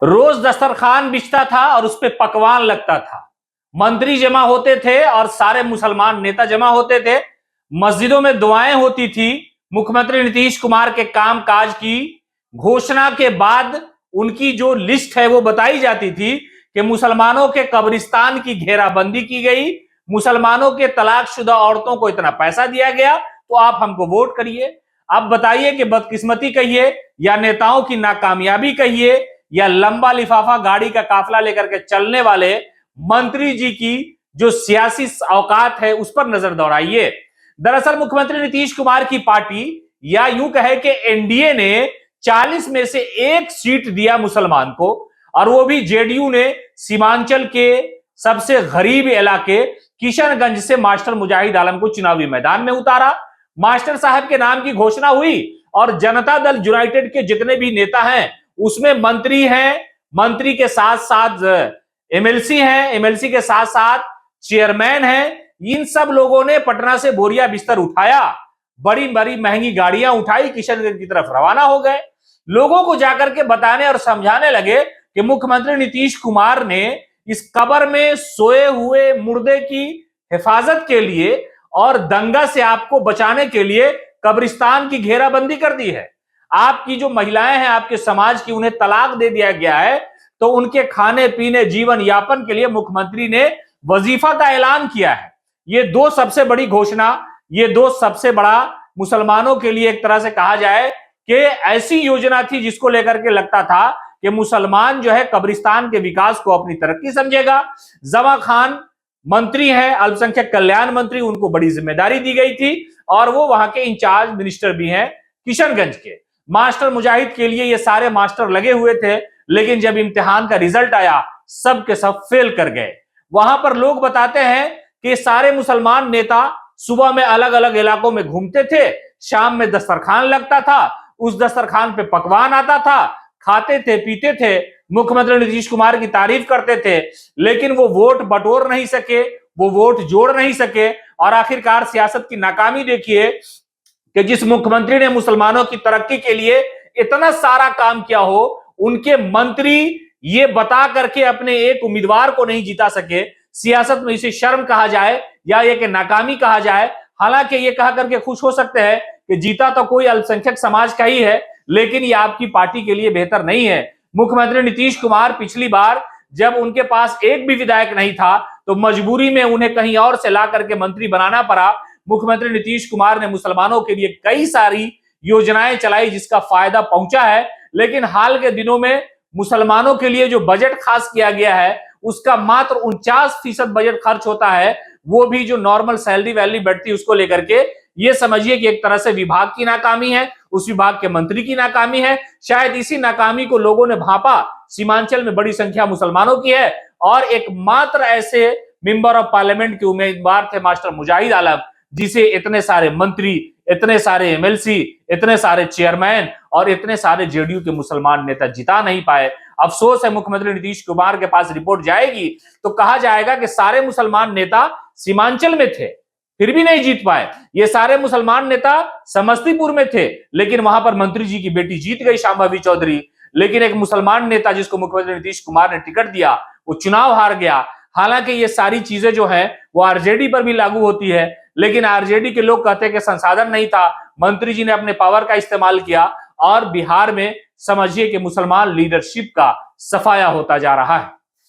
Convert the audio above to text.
रोज दस्तरखान बिछता था और उस पे पकवान लगता था। मंत्री जमा होते थे और सारे मुसलमान नेता जमा होते थे। मस्जिदों में दुआएं होती थी। मुख्यमंत्री नीतीश कुमार के काम काज की घोषणा के बाद उनकी जो लिस्ट है वो बताई जाती थी कि मुसलमानों के कब्रिस्तान की घेराबंदी की गई, मुसलमानों के तलाकशुदा औरतों को इतना पैसा दिया गया, तो आप हमको वोट करिए। अब बताइए कि बदकिस्मती कहिए या नेताओं की नाकामयाबी कहिए या लंबा लिफाफा गाड़ी का काफिला लेकर के चलने वाले मंत्री जी की जो सियासी औकात है उस पर नजर दौड़ाइए। दरअसल मुख्यमंत्री नीतीश कुमार की पार्टी या यूं कहे कि एनडीए ने 40 में से 1 सीट दिया मुसलमान को, और वो भी जेडीयू ने सीमांचल के सबसे गरीब इलाके किशनगंज से मास्टर मुजाहिद आलम को चुनावी मैदान में उतारा। मास्टर साहब के नाम की घोषणा हुई और जनता दल यूनाइटेड के जितने भी नेता हैं उसमें मंत्री हैं, मंत्री के साथ साथ एमएलसी हैं, एमएलसी के साथ साथ चेयरमैन हैं। इन सब लोगों ने पटना से बोरिया बिस्तर उठाया, बड़ी बड़ी महंगी गाड़ियां उठाई, किशनगंज की तरफ रवाना हो गए। लोगों को जाकर के बताने और समझाने लगे कि मुख्यमंत्री नीतीश कुमार ने इस कब्र में सोए हुए मुर्दे की हिफाजत के लिए और दंगा से आपको बचाने के लिए कब्रिस्तान की घेराबंदी कर दी है। आपकी जो महिलाएं हैं आपके समाज की, उन्हें तलाक दे दिया गया है, तो उनके खाने पीने जीवन यापन के लिए मुख्यमंत्री ने वजीफा का ऐलान किया है। ये 2 सबसे बड़ी घोषणा, ये 2 सबसे बड़ा मुसलमानों के लिए एक तरह से कहा जाए कि ऐसी योजना थी जिसको लेकर के लगता था कि मुसलमान जो है कब्रिस्तान के विकास को अपनी तरक्की समझेगा। जमा खान मंत्री हैं, अल्पसंख्यक कल्याण मंत्री, उनको बड़ी जिम्मेदारी दी गई थी और वो वहां के इंचार्ज मिनिस्टर भी हैं किशनगंज के। मास्टर मुजाहिद के लिए ये सारे मास्टर लगे हुए थे, लेकिन जब इम्तिहान का रिजल्ट आया सब के सब फेल कर गए। वहां पर लोग बताते हैं कि सारे मुसलमान नेता सुबह में अलग अलग इलाकों में घूमते थे, शाम में दस्तरखान लगता था, उस दस्तरखान पे पकवान आता था, खाते थे पीते थे, मुख्यमंत्री नीतीश कुमार की तारीफ करते थे, लेकिन वो वोट बटोर नहीं सके, वो वोट जोड़ नहीं सके। और आखिरकार सियासत की नाकामी देखिए कि जिस मुख्यमंत्री ने मुसलमानों की तरक्की के लिए इतना सारा काम किया हो, उनके मंत्री ये बता करके अपने एक उम्मीदवार को नहीं जिता सके। सियासत में इसे शर्म कहा जाए या ये कि नाकामी कहा जाए। हालांकि ये कहा करके खुश हो सकते हैं कि जीता तो कोई अल्पसंख्यक समाज का ही है, लेकिन ये आपकी पार्टी के लिए बेहतर नहीं है। मुख्यमंत्री नीतीश कुमार पिछली बार जब उनके पास एक भी विधायक नहीं था तो मजबूरी में उन्हें कहीं और से ला करके मंत्री बनाना पड़ा। मुख्यमंत्री नीतीश कुमार ने मुसलमानों के लिए कई सारी योजनाएं चलाई जिसका फायदा पहुंचा है, लेकिन हाल के दिनों में मुसलमानों के लिए जो बजट खास किया गया है उसका मात्र 49% बजट खर्च होता है, वो भी जो नॉर्मल सैलरी वैलरी बढ़ती है उसको लेकर के। ये समझिए कि एक तरह से विभाग की नाकामी है, उस विभाग के मंत्री की नाकामी है। शायद इसी नाकामी को लोगों ने भांपा, सीमांचल में बड़ी संख्या मुसलमानों की है और एकमात्र ऐसे मेंबर ऑफ पार्लियामेंट के उम्मीदवार थे मास्टर मुजाहिद आलम, जिसे इतने सारे मंत्री, इतने सारे एमएलसी, इतने सारे चेयरमैन और इतने सारे जेडीयू के मुसलमान नेता जिता नहीं पाए। अफसोस है मुख्यमंत्री नीतीश कुमार के पास रिपोर्ट जाएगी तो कहा जाएगा कि सारे मुसलमान नेता सीमांचल में थे फिर भी नहीं जीत पाए। ये सारे मुसलमान नेता समस्तीपुर में थे, लेकिन वहां पर मंत्री जी की बेटी जीत गई, शांभवी चौधरी। लेकिन एक मुसलमान नेता जिसको मुख्यमंत्री नीतीश कुमार ने टिकट दिया वो चुनाव हार गया। हालांकि ये सारी चीजें जो है वो आरजेडी पर भी लागू होती है, लेकिन आरजेडी के लोग कहते हैं कि संसाधन नहीं था, मंत्री जी ने अपने पावर का इस्तेमाल किया और बिहार में समझिए कि मुसलमान लीडरशिप का सफाया होता जा रहा है।